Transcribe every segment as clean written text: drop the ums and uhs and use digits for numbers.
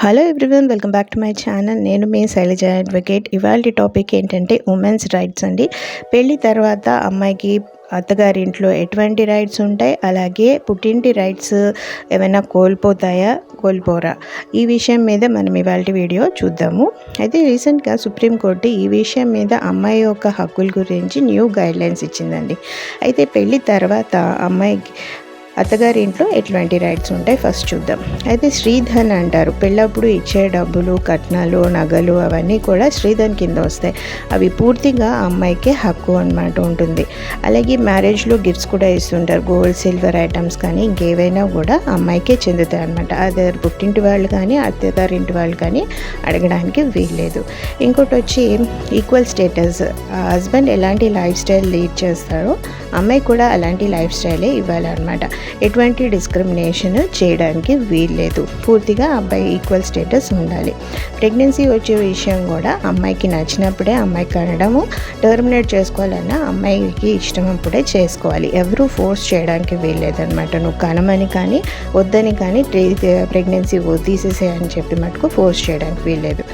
Hello everyone, welcome back to my channel. నేను మీ Shailaja advocate. ఇవాళ topic ఏంటంటే ఉమెన్స్ రైట్స్ అండి. పెళ్ళి తర్వాత అమ్మాయికి అత్తగారి ఇంట్లో ఎటువంటి రైట్స్ ఉంటాయి, అలాగే పుట్టింటి రైట్స్ ఏమైనా కోల్పోరా, ఈ విషయం మీద మనం ఇవాళ వీడియో చూద్దాము. అయితే రీసెంట్గా సుప్రీంకోర్టు ఈ విషయం మీద అమ్మాయి యొక్క హక్కుల గురించి న్యూ గైడ్లైన్స్ ఇచ్చిందండి. అయితే పెళ్ళి తర్వాత అమ్మాయికి అత్తగారి ఇంట్లో ఎటువంటి రైట్స్ ఉంటాయి ఫస్ట్ చూద్దాం. అయితే శ్రీధన్ అంటారు. పెళ్ళప్పుడు ఇచ్చే డబ్బులు, కట్నాలు, నగలు అవన్నీ కూడా శ్రీధన్ కింద వస్తాయి. అవి పూర్తిగా అమ్మాయికే హక్కు అన్నమాట ఉంటుంది. అలాగే మ్యారేజ్లో గిఫ్ట్స్ కూడా ఇస్తుంటారు. గోల్డ్, సిల్వర్ ఐటమ్స్ కానీ ఇంకేవైనా కూడా అమ్మాయికే చెందుతాయి అన్నమాట. అదే పుట్టింటి వాళ్ళు కానీ అత్తగారింటి వాళ్ళు కానీ అడగడానికి వీల్లేదు. ఇంకోటి వచ్చి ఈక్వల్ స్టేటస్. హస్బెండ్ ఎలాంటి లైఫ్ స్టైల్ లీడ్ చేస్తారో అమ్మాయి కూడా అలాంటి లైఫ్ స్టైలే ఇవ్వాలన్నమాట. ఎటువంటి డిస్క్రిమినేషన్ చేయడానికి వీల్లేదు. పూర్తిగా అబ్బాయి ఈక్వల్ స్టేటస్ ఉండాలి. ప్రెగ్నెన్సీ వచ్చే విషయం కూడా అమ్మాయికి నచ్చినప్పుడే అమ్మాయికి కనడము, టర్మినేట్ చేసుకోవాలన్నా అమ్మాయికి ఇష్టమైనప్పుడే చేసుకోవాలి. ఎవరూ ఫోర్స్ చేయడానికి వీల్లేదనమాట. నువ్వు కనమని కానీ వద్దని కానీ ప్రెగ్నెన్సీ తీసేసేయని చెప్పి మటుకు ఫోర్స్ చేయడానికి వీల్లేదు.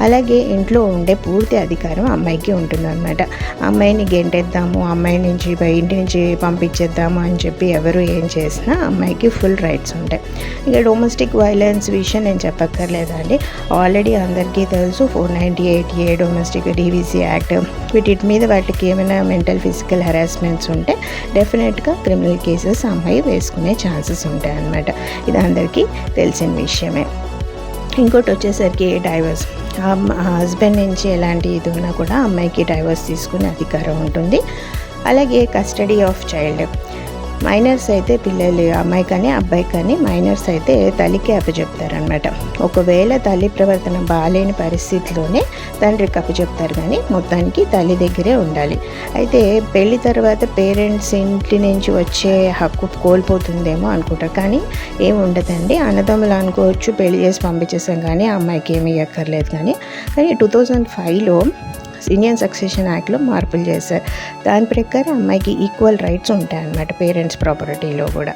అలాగే ఇంట్లో ఉండే పూర్తి అధికారం అమ్మాయికి ఉంటుందన్నమాట. అమ్మాయిని గెంటేద్దాము, అమ్మాయి నుంచి ఇంటి నుంచి పంపించేద్దాము అని చెప్పి ఎవరు ఏం చేసినా అమ్మాయికి ఫుల్ రైట్స్ ఉంటాయి. ఇక డొమెస్టిక్ వైలెన్స్ విషయం నేను చెప్పక్కర్లేదండి. ఆల్రెడీ అందరికీ తెలుసు 498A డొమెస్టిక్ DVC యాక్ట్. వీటి మీద వాటికి ఏమైనా మెంటల్, ఫిజికల్ హెరాస్మెంట్స్ ఉంటే డెఫినెట్గా క్రిమినల్ కేసెస్ అమ్మాయి వేసుకునే ఛాన్సెస్ ఉంటాయి అన్నమాట. ఇది అందరికీ తెలిసిన విషయమే. ఇంకోటి వచ్చేసరికి డైవర్స్. హస్బెండ్ నుంచి ఎలాంటి ఇది ఉన్నా కూడా అమ్మాయికి డైవర్స్ తీసుకునే అధికారం ఉంటుంది. అలాగే కస్టడీ ఆఫ్ చైల్డ్. మైనర్స్ అయితే పిల్లలు, అమ్మాయి కానీ అబ్బాయి కానీ మైనర్స్ అయితే తల్లికి అప్పచెప్తారనమాట. ఒకవేళ తల్లి ప్రవర్తన బాగాలేని పరిస్థితిలోనే తండ్రికి అప్పచెప్తారు, కానీ మొత్తానికి తల్లి దగ్గరే ఉండాలి. అయితే పెళ్లి తర్వాత పేరెంట్స్ ఇంటి నుంచి వచ్చే హక్కు కోల్పోతుందేమో అనుకుంటారు, కానీ ఏమి ఉండదండి. అన్నదమ్ములు అనుకోవచ్చు, పెళ్లి చేసి పంపించేసాం కానీ అమ్మాయికి ఏమీ ఎక్కర్లేదు. కానీ 2005లో ఇండియన్ సక్సెషన్ యాక్ట్లో మార్పులు చేశారు. దాని ప్రకారం అమ్మాయికి ఈక్వల్ రైట్స్ ఉంటాయన్నమాట పేరెంట్స్ ప్రాపర్టీలో కూడా.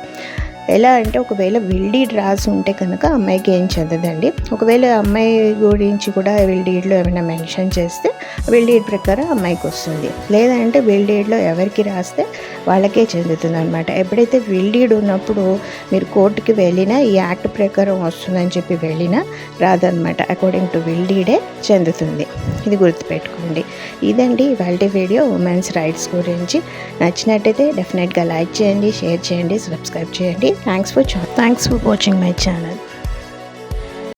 ఎలా అంటే ఒకవేళ విల్ డీడ్ రాసి ఉంటే కనుక అమ్మాయికి ఏం చెందదండి. ఒకవేళ అమ్మాయి గురించి కూడా విల్ డీడ్లో ఏమైనా మెన్షన్ చేస్తే విల్ డీడ్ ప్రకారం అమ్మాయికి వస్తుంది. లేదంటే విల్ డీడ్లో ఎవరికి రాస్తే వాళ్ళకే చెందుతుంది అనమాట. ఎప్పుడైతే విల్ డీడ్ ఉన్నప్పుడు మీరు కోర్టుకి వెళ్ళినా ఈ యాక్ట్ ప్రకారం వస్తుందని చెప్పి వెళ్ళినా రాదనమాట. అకార్డింగ్ టు విల్ డీడే చెందుతుంది. ఇది గుర్తుపెట్టుకోండి. ఇదండి ఇవాళ వీడియో ఉమెన్స్ రైట్స్ గురించి. నచ్చినట్టయితే డెఫినెట్గా లైక్ చేయండి, షేర్ చేయండి, సబ్స్క్రైబ్ చేయండి. Thanks for watching my channel.